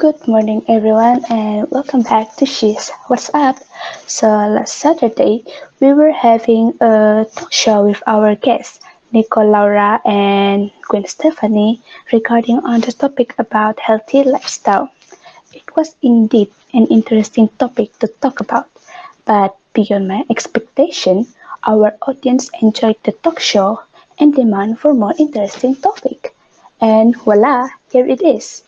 Good morning, everyone, and welcome back to She's What's Up. So, last Saturday, we were having a talk show with our guests, Nico Laura and Gwen Stephanie, regarding on the topic about healthy lifestyle. It was indeed an interesting topic to talk about, but beyond my expectation, our audience enjoyed the talk show and demand for more interesting topic. And voila, here it is.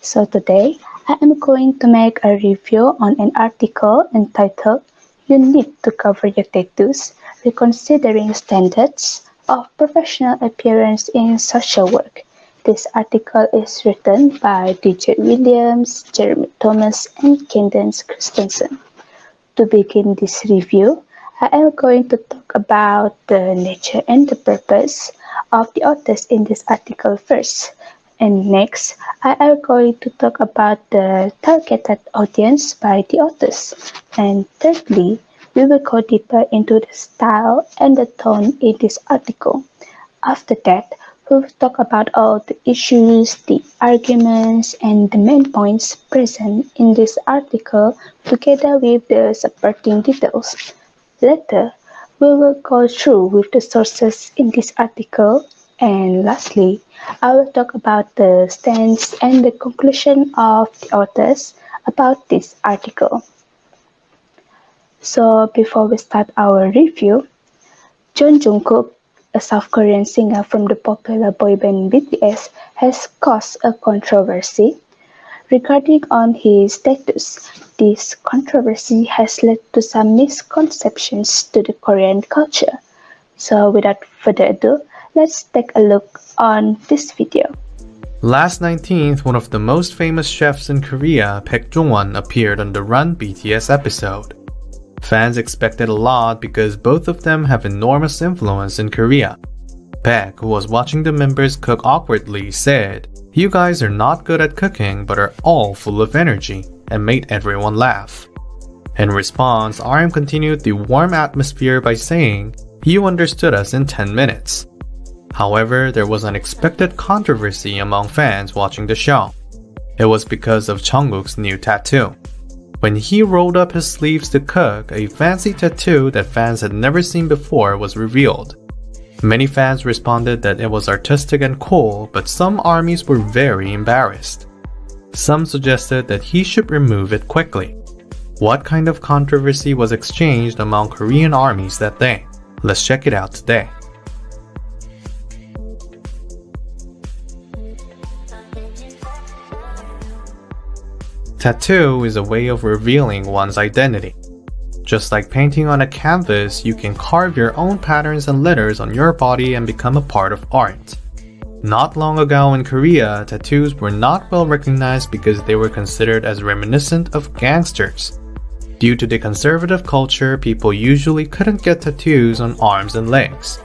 So today, I am going to make a review on an article entitled You Need to Cover Your Tattoos, Reconsidering Standards of Professional Appearance in Social Work. This article is written by DJ Williams, Jeremy Thomas, and Candace Christensen. To begin this review, I am going to talk about the nature and the purpose of the authors in this article first. And next, I am going to talk about the targeted audience by the authors. And thirdly, we will go deeper into the style and the tone in this article. After that, we will talk about all the issues, the arguments, and the main points present in this article together with the supporting details. Later, we will go through with the sources in this article, and lastly, I will talk about the stance and the conclusion of the authors about this article. So before we start our review, John Jungkook, a South Korean singer from the popular boy band BTS, has caused a controversy regarding on his tattoos. This controversy has led to some misconceptions to the Korean culture. So without further ado, let's take a look on this video. Last 19th, one of the most famous chefs in Korea, Juwen, appeared on the Run BTS episode. Fans expected a lot because both of them have enormous influence in Korea. Baek, who was watching the members cook awkwardly, said, "You guys are not good at cooking but are all full of energy," and made everyone laugh. In response, RM continued the warm atmosphere by saying, "You understood us in 10 minutes. However, there was unexpected controversy among fans watching the show. It was because of Jungkook's new tattoo. When he rolled up his sleeves to cook, a fancy tattoo that fans had never seen before was revealed. Many fans responded that it was artistic and cool, but some armies were very embarrassed. Some suggested that he should remove it quickly. What kind of controversy was exchanged among Korean armies that day? Let's check it out today. Tattoo is a way of revealing one's identity. Just like painting on a canvas, you can carve your own patterns and letters on your body and become a part of art. Not long ago in Korea, tattoos were not well recognized because they were considered as reminiscent of gangsters. Due to the conservative culture, people usually couldn't get tattoos on arms and legs.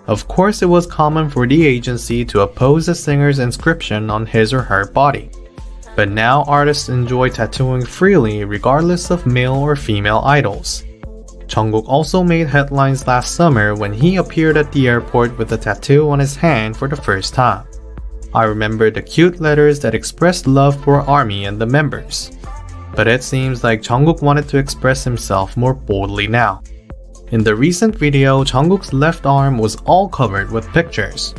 Of course, it was common for the agency to oppose a singer's inscription on his or her body. But now artists enjoy tattooing freely regardless of male or female idols. Jungkook also made headlines last summer when he appeared at the airport with a tattoo on his hand for the first time. I remember the cute letters that expressed love for ARMY and the members. But it seems like Jungkook wanted to express himself more boldly now. In the recent video, Jungkook's left arm was all covered with pictures.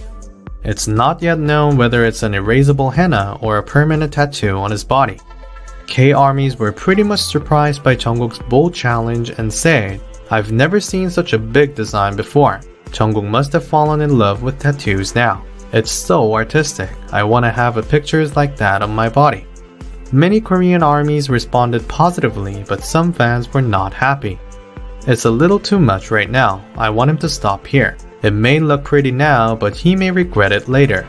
It's not yet known whether it's an erasable henna or a permanent tattoo on his body. K-armies were pretty much surprised by Jungkook's bold challenge and said, "I've never seen such a big design before. Jungkook must have fallen in love with tattoos now. It's so artistic. I want to have pictures like that on my body." Many Korean armies responded positively, but some fans were not happy. "It's a little too much right now. I want him to stop here. It may look pretty now, but he may regret it later."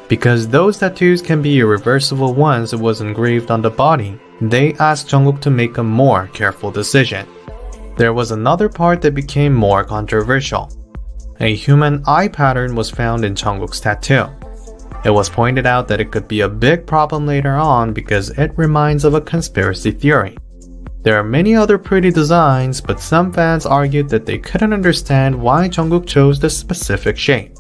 Because those tattoos can be irreversible once it was engraved on the body, they asked Jungkook to make a more careful decision. There was another part that became more controversial. A human eye pattern was found in Jungkook's tattoo. It was pointed out that it could be a big problem later on because it reminds of a conspiracy theory. There are many other pretty designs, but some fans argued that they couldn't understand why Jungkook chose this specific shape.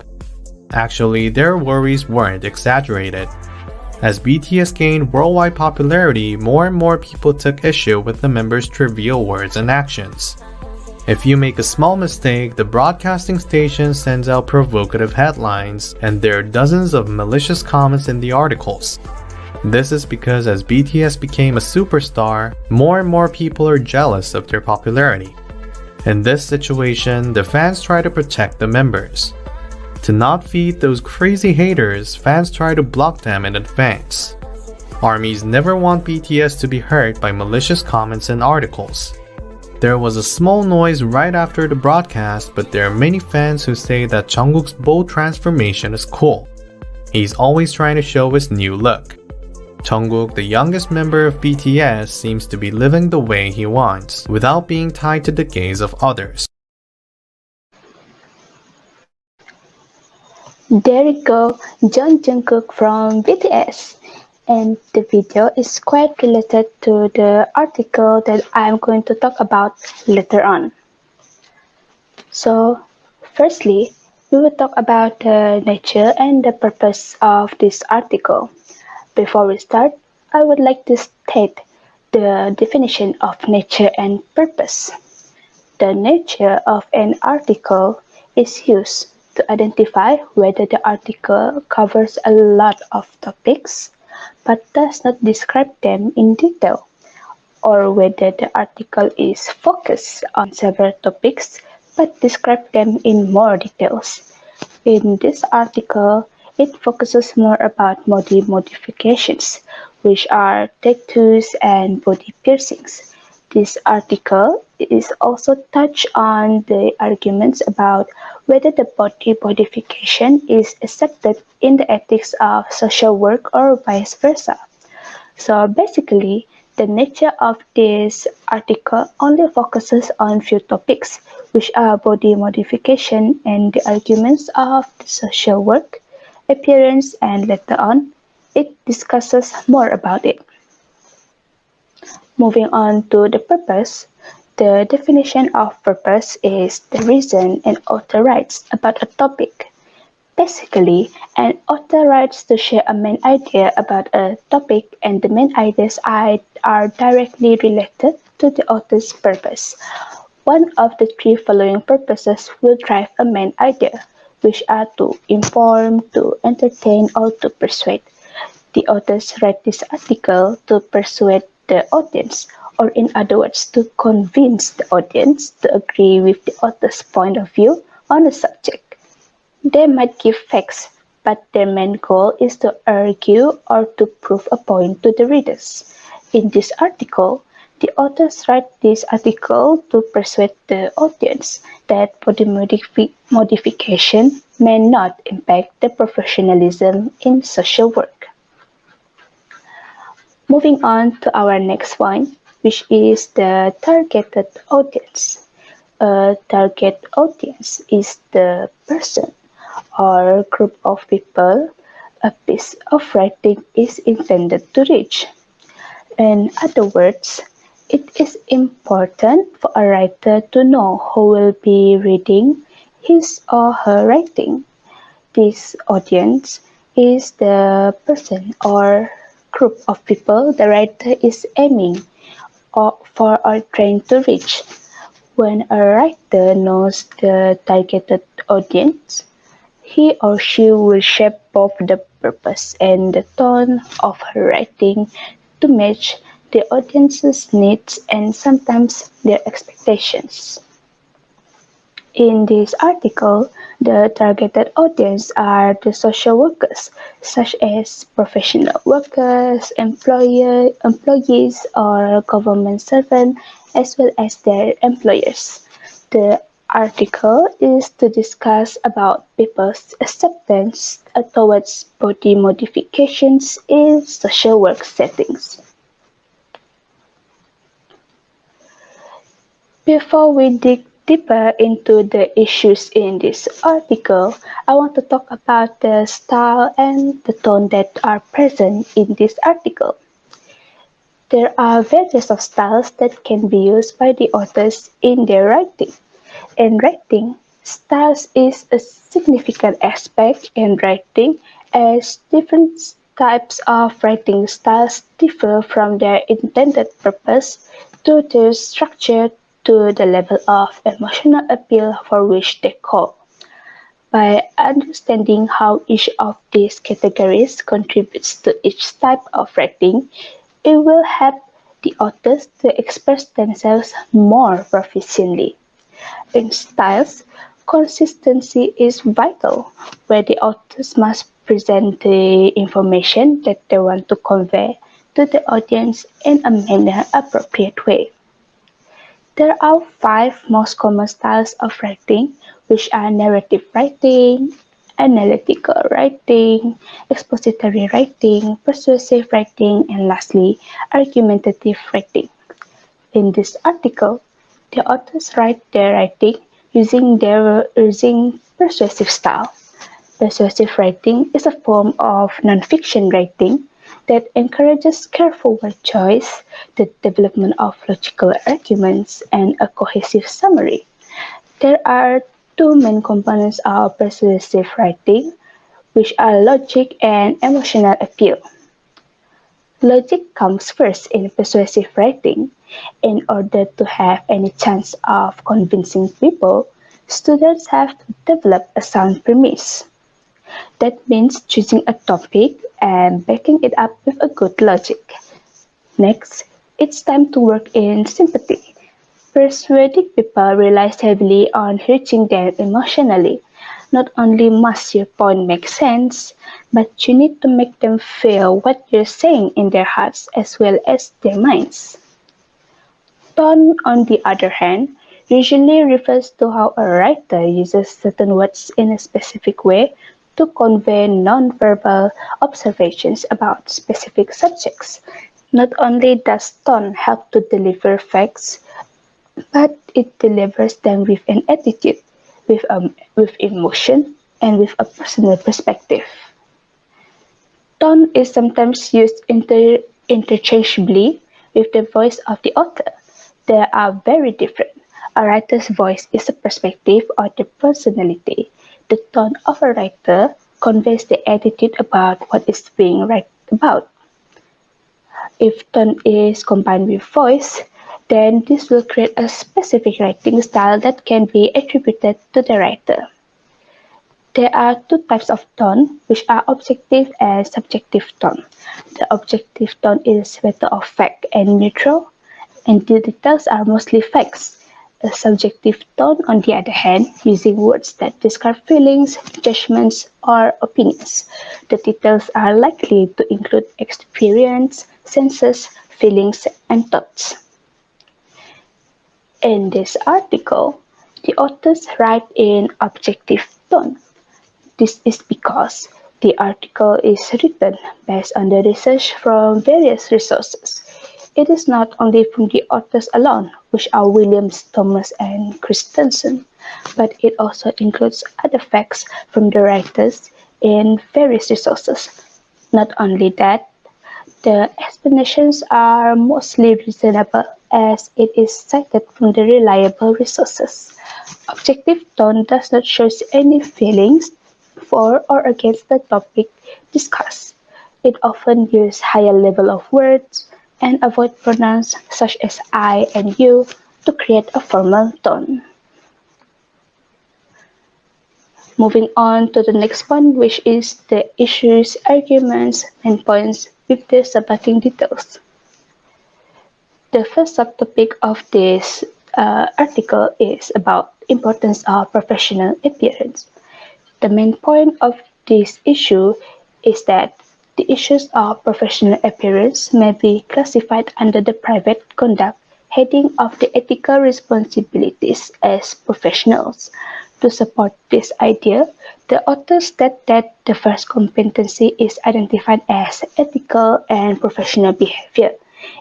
Actually, their worries weren't exaggerated. As BTS gained worldwide popularity, more and more people took issue with the members' trivial words and actions. If you make a small mistake, the broadcasting station sends out provocative headlines, and there are dozens of malicious comments in the articles. This is because as BTS became a superstar, more and more people are jealous of their popularity. In this situation, the fans try to protect the members. To not feed those crazy haters, fans try to block them in advance. ARMYs never want BTS to be hurt by malicious comments and articles. There was a small noise right after the broadcast, but there are many fans who say that Jungkook's bold transformation is cool. He's always trying to show his new look. Jungkook, the youngest member of BTS, seems to be living the way he wants, without being tied to the gaze of others. There you go, John Jungkook from BTS. And the video is quite related to the article that I'm going to talk about later on. So, firstly, we will talk about the nature and the purpose of this article. Before we start, I would like to state the definition of nature and purpose. The nature of an article is used to identify whether the article covers a lot of topics but does not describe them in detail, or whether the article is focused on several topics but describes them in more details. In this article, it focuses more about body modifications, which are tattoos and body piercings. This article is also touched on the arguments about whether the body modification is accepted in the ethics of social work or vice versa. So basically, the nature of this article only focuses on few topics, which are body modification and the arguments of the social work, appearance, and later on, it discusses more about it. Moving on to the purpose, the definition of purpose is the reason an author writes about a topic. Basically, an author writes to share a main idea about a topic, and the main ideas are directly related to the author's purpose. One of the three following purposes will drive a main idea, which are to inform, to entertain, or to persuade. The authors write this article to persuade the audience, or in other words, to convince the audience to agree with the author's point of view on a subject. They might give facts, but their main goal is to argue or to prove a point to the readers. In this article, the authors write this article to persuade the audience that body modification may not impact the professionalism in social work. Moving on to our next point, which is the targeted audience. A target audience is the person or group of people a piece of writing is intended to reach. In other words, it is important for a writer to know who will be reading his or her writing. This audience is the person or group of people the writer is aiming for or trying to reach. When a writer knows the targeted audience, he or she will shape both the purpose and the tone of her writing to match the audience's needs and sometimes their expectations. In this article, the targeted audience are the social workers, such as professional workers, employees, or government servants, as well as their employers. The article is to discuss about people's acceptance towards body modifications in social work settings. Before we dig deeper into the issues in this article, I want to talk about the style and the tone that are present in this article. There are various of styles that can be used by the authors in their writing. In writing, styles is a significant aspect in writing as different Types of writing styles differ from their intended purpose to their structure to the level of emotional appeal for which they call. By understanding how each of these categories contributes to each type of writing, it will help the authors to express themselves more proficiently. In styles, consistency is vital, where the authors must present the information that they want to convey to the audience in a manner appropriate way. There are five most common styles of writing, which are narrative writing, analytical writing, expository writing, persuasive writing, and lastly, argumentative writing. In this article, the authors write their writing using persuasive style. Persuasive writing is a form of nonfiction writing that encourages careful word choice, the development of logical arguments, and a cohesive summary. There are two main components of persuasive writing, which are logic and emotional appeal. Logic comes first in persuasive writing. In order to have any chance of convincing people, students have to develop a sound premise. That means choosing a topic and backing it up with a good logic. Next, it's time to work in sympathy. Persuading people relies heavily on reaching them emotionally. Not only must your point make sense, but you need to make them feel what you're saying in their hearts as well as their minds. Tone, on the other hand, usually refers to how a writer uses certain words in a specific way to convey non-verbal observations about specific subjects. Not only does tone help to deliver facts, but it delivers them with an attitude, with emotion, and with a personal perspective. Tone is sometimes used interchangeably with the voice of the author. They are very different. A writer's voice is a perspective or the personality. The tone of a writer conveys the attitude about what is being written about. If tone is combined with voice, then this will create a specific writing style that can be attributed to the writer. There are two types of tone, which are objective and subjective tone. The objective tone is matter of fact and neutral, and the details are mostly facts. A subjective tone, on the other hand, using words that describe feelings, judgments, or opinions. The details are likely to include experience, senses, feelings, and thoughts. In this article, the authors write in objective tone. This is because the article is written based on the research from various resources. It is not only from the authors alone, which are Williams, Thomas, and Christensen, but it also includes other facts from the writers in various resources. Not only that, the explanations are mostly reasonable as it is cited from the reliable resources. Objective tone does not show any feelings for or against the topic discussed. It often uses higher level of words and avoid pronouns such as I and you to create a formal tone. Moving on to the next one, which is the issues, arguments, and points with the supporting details. The first subtopic of this article is about importance of professional appearance. The main point of this issue is that the issues of professional appearance may be classified under the private conduct heading of the ethical responsibilities as professionals. To support this idea, the authors state that the first competency is identified as ethical and professional behavior,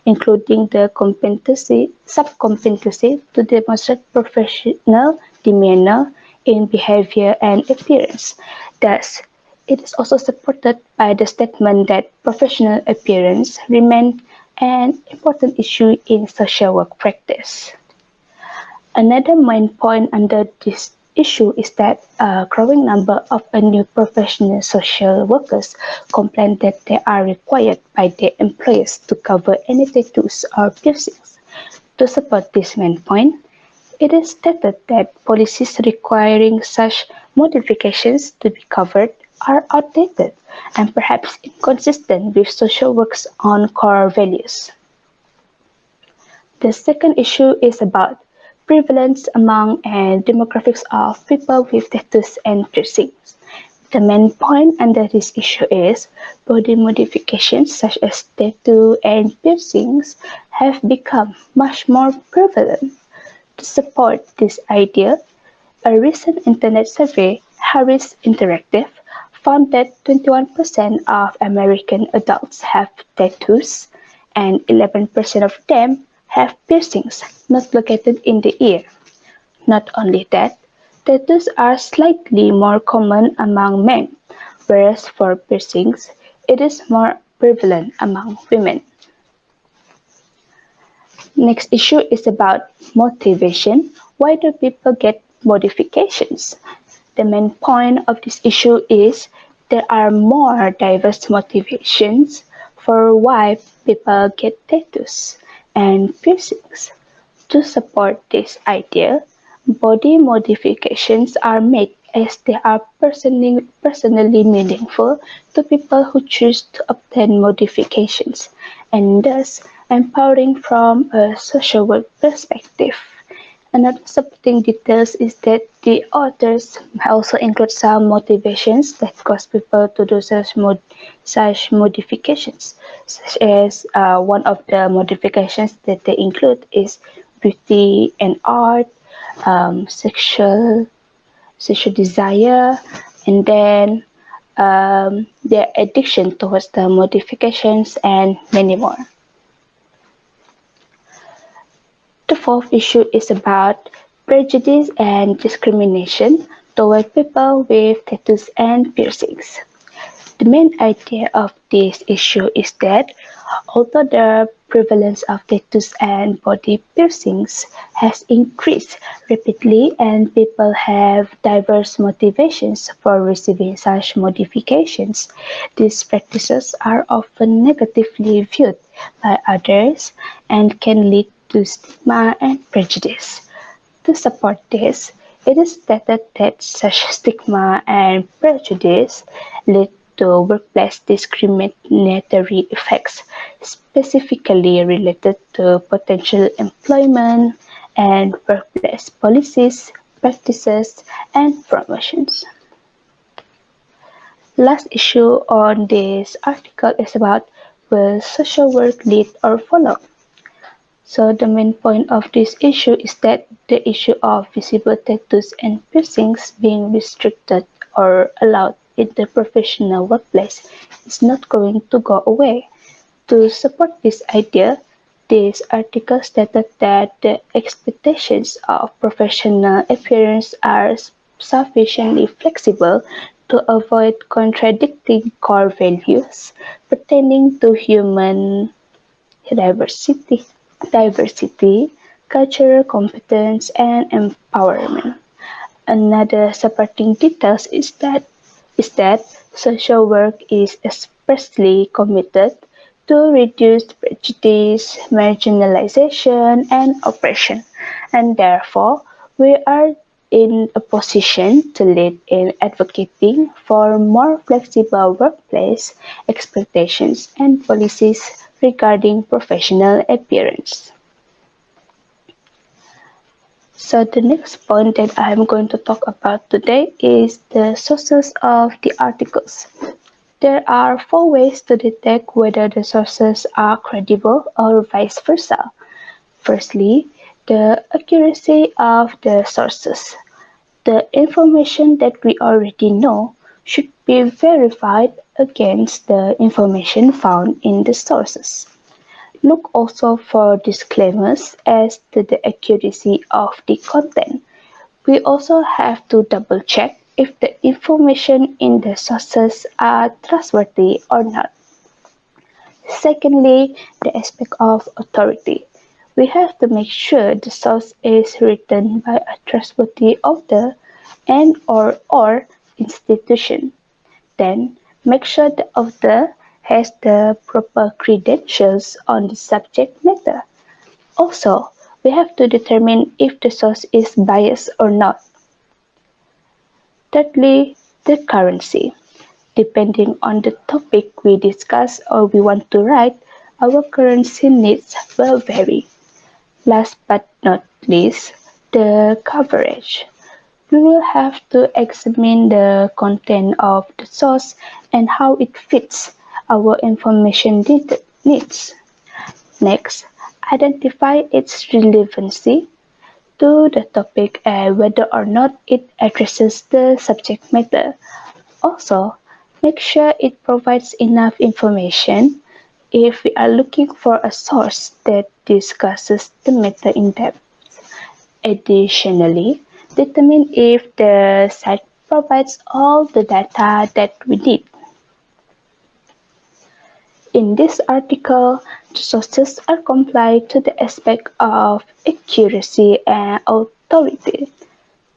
including the competency, subcompetency to demonstrate professional demeanor in behavior and appearance. Thus, it is also supported by the statement that professional appearance remains an important issue in social work practice. Another main point under this issue is that a growing number of new professional social workers complain that they are required by their employers to cover any tattoos or piercings. To support this main point, it is stated that policies requiring such modifications to be covered are outdated and perhaps inconsistent with social work's own core values. The second issue is about prevalence among and demographics of people with tattoos and piercings. The main point under this issue is body modifications such as tattoo and piercings have become much more prevalent. To support this idea, a recent internet survey, Harris Interactive, found that 21% of American adults have tattoos and 11% of them have piercings not located in the ear. Not only that, tattoos are slightly more common among men, whereas for piercings, it is more prevalent among women. Next issue is about motivation. Why do people get modifications? The main point of this issue is there are more diverse motivations for why people get tattoos and piercings. To support this idea, body modifications are made as they are personally meaningful to people who choose to obtain modifications, and thus empowering from a social work perspective. Another supporting details is that the authors also include some motivations that cause people to do such modifications, such as one of the modifications that they include is beauty and art, sexual desire, and then their addiction towards the modifications and many more. The fourth issue is about prejudice and discrimination toward people with tattoos and piercings. The main idea of this issue is that although the prevalence of tattoos and body piercings has increased rapidly and people have diverse motivations for receiving such modifications, these practices are often negatively viewed by others and can lead to stigma and prejudice. To support this, it is stated that such stigma and prejudice lead to workplace discriminatory effects, specifically related to potential employment and workplace policies, practices, and promotions. Last issue on this article is about will social work lead or follow? So the main point of this issue is that the issue of visible tattoos and piercings being restricted or allowed in the professional workplace is not going to go away. To support this idea, this article stated that the expectations of professional appearance are sufficiently flexible to avoid contradicting core values pertaining to human diversity cultural competence, and empowerment. Another supporting details is that social work is expressly committed to reduce prejudice, marginalization, and oppression, and therefore we are in a position to lead in advocating for more flexible workplace expectations and policies regarding professional appearance. So the next point that I am going to talk about today is the sources of the articles. There are four ways to detect whether the sources are credible or vice versa. Firstly, the accuracy of the sources. The information that we already know should be verified against the information found in the sources. Look also for disclaimers as to the accuracy of the content. We also have to double check if the information in the sources are trustworthy or not. Secondly, the aspect of authority. We have to make sure the source is written by a trustworthy author and or institution. Then make sure the author has the proper credentials on the subject matter. Also, we have to determine if the source is biased or not. Thirdly, the currency. Depending on the topic we discuss or we want to write, our currency needs will vary. Last but not least, the coverage. We will have to examine the content of the source and how it fits our information needs. Next, identify its relevancy to the topic and whether or not it addresses the subject matter. Also, make sure it provides enough information if we are looking for a source that discusses the matter in depth. Additionally, determine if the site provides all the data that we need. In this article, the sources are compliant to the aspect of accuracy and authority.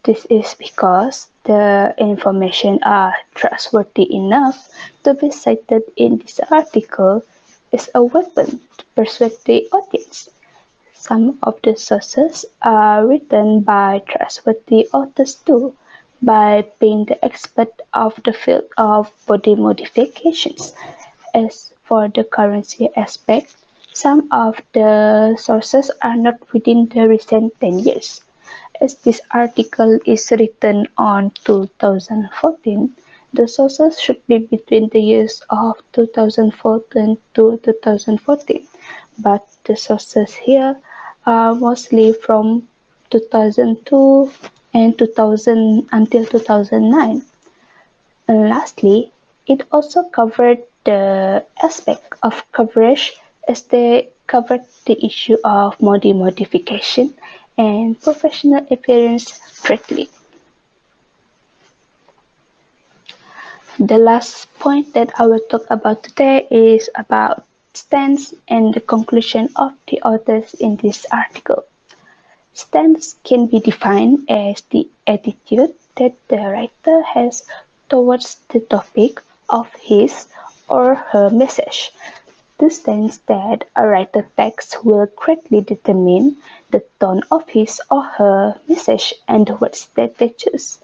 This is because the information are trustworthy enough to be cited in this article as a weapon to persuade the audience. Some of the sources are written by trustworthy authors too, by being the expert of the field of body modifications. As for the currency aspect, some of the sources are not within the recent 10 years. As this article is written on 2014, the sources should be between the years of 2014 to 2014, but the sources here are mostly from 2002 and 2000 until 2009. And lastly, it also covered the aspect of coverage as they covered the issue of body modification and professional appearance directly. The last point that I will talk about today is about stance and the conclusion of the authors in this article. Stance can be defined as the attitude that the writer has towards the topic of his or her message. The stance that a writer takes will greatly determine the tone of his or her message and the words that they choose.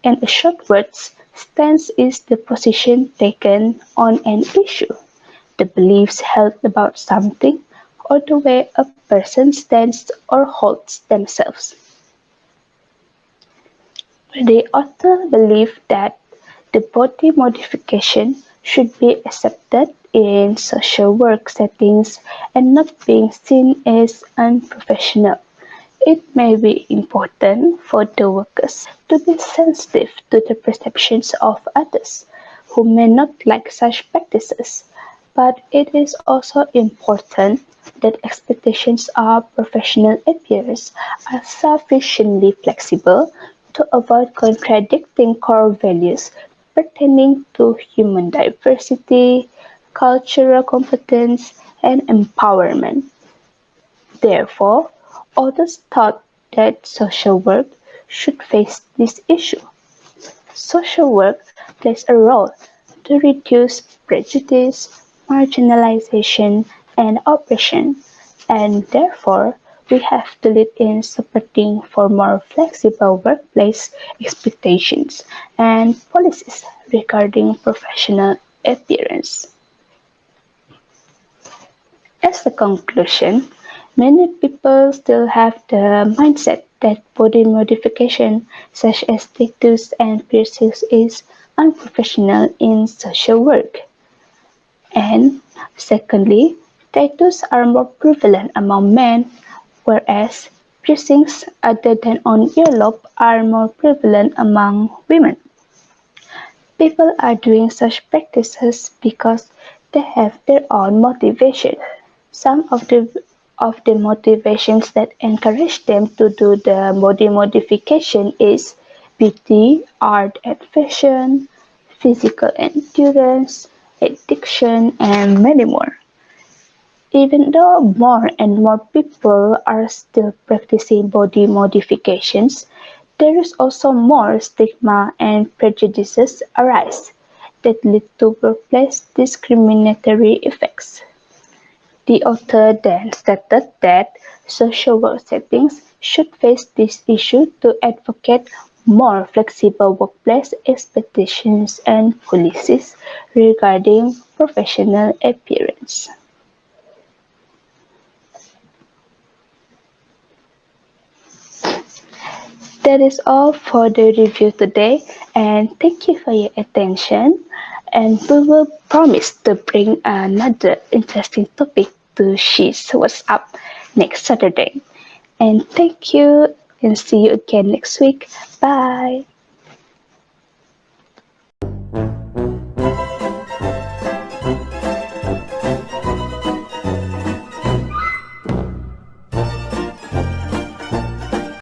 In short words, stance is the position taken on an issue, the beliefs held about something, or the way a person stands or holds themselves. The author believed that the body modification should be accepted in social work settings and not being seen as unprofessional. It may be important for the workers to be sensitive to the perceptions of others who may not like such practices, but it is also important that expectations of professional appearance are sufficiently flexible to avoid contradicting core values pertaining to human diversity, cultural competence, and empowerment. Therefore, authors thought that social work should face this issue. Social work plays a role to reduce prejudice, marginalization, and oppression, and therefore we have to lead in supporting for more flexible workplace expectations and policies regarding professional appearance. As a conclusion, many people still have the mindset that body modification, such as tattoos and piercings, is unprofessional in social work. And secondly, tattoos are more prevalent among men, whereas piercings other than on earlobe are more prevalent among women. People are doing such practices because they have their own motivation. Some of the motivations that encourage them to do the body modification is beauty, art and fashion, physical endurance, addiction, and many more. Even though more and more people are still practicing body modifications, There is also more stigma and prejudices arise that lead to workplace discriminatory effects. The author then stated that social work settings should face this issue to advocate more flexible workplace expectations and policies regarding professional appearance. That is all for the review today, and thank you for your attention. And we will promise to bring another interesting topic to She's What's Up next Saturday. And thank you, and see you again next week. Bye.